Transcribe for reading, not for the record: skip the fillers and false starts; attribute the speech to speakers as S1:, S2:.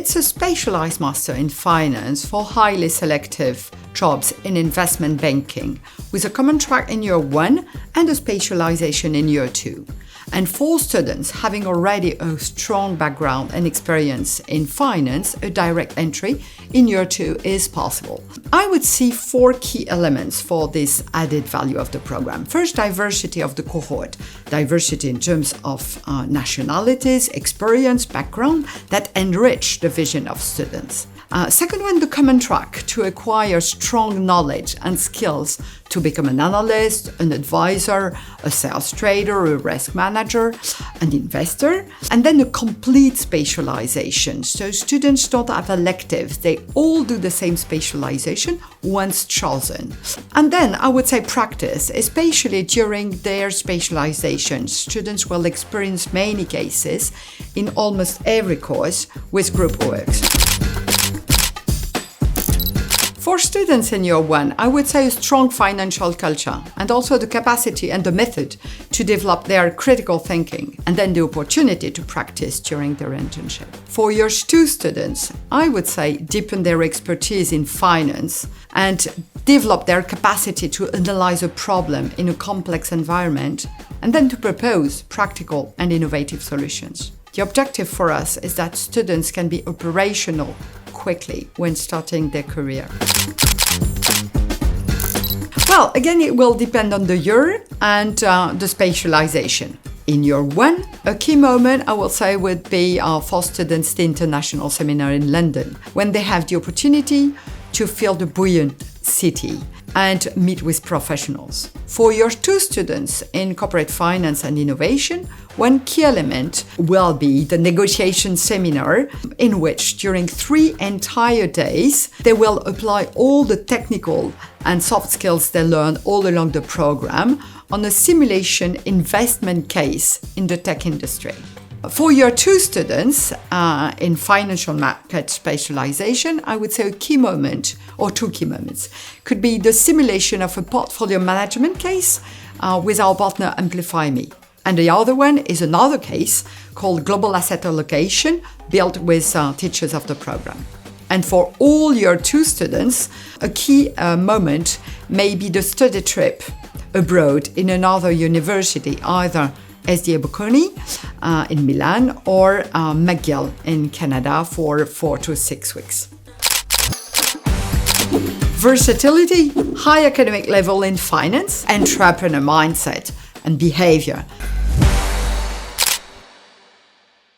S1: it's a specialized master in finance for highly selective jobs in investment banking, with a common track in year 1 and a specialization in year 2. And for students having already a strong background and experience in finance, a direct entry in year 2 is possible. I would see 4 key elements for this added value of the program. First, diversity of the cohort. Diversity in terms of nationalities, experience, background that enrich the vision of students. Second one, the common track to acquire strong knowledge and skills to become an analyst, an advisor, a sales trader, a risk manager, an investor, and then a complete specialization. So students don't have electives, they all do the same specialization once chosen. And then I would say practice, especially during their specialization. Students will experience many cases in almost every course with group works. For students in year 1, I would say a strong financial culture and also the capacity and the method to develop their critical thinking and then the opportunity to practice during their internship. For year 2 students, I would say deepen their expertise in finance and develop their capacity to analyze a problem in a complex environment and then to propose practical and innovative solutions. The objective for us is that students can be operational quickly when starting their career. Well, again, it will depend on the year and the specialization. In year 1, a key moment, I will say, would be for students the international seminar in London, when they have the opportunity to feel the buoyant city and meet with professionals. For year 2 students in corporate finance and innovation, one key element will be the negotiation seminar, in which during 3 entire days, they will apply all the technical and soft skills they learn all along the program on a simulation investment case in the tech industry. For year 2 students in financial market specialization, I would say a key moment, or 2 key moments, could be the simulation of a portfolio management case with our partner Amplify Me. And the other one is another case called Global Asset Allocation, built with teachers of the program. And for all year 2 students, a key moment may be the study trip abroad in another university, either SDA Bocconi in Milan or McGill in Canada for 4 to 6 weeks. Versatility, high academic level in finance, entrepreneur mindset and behavior,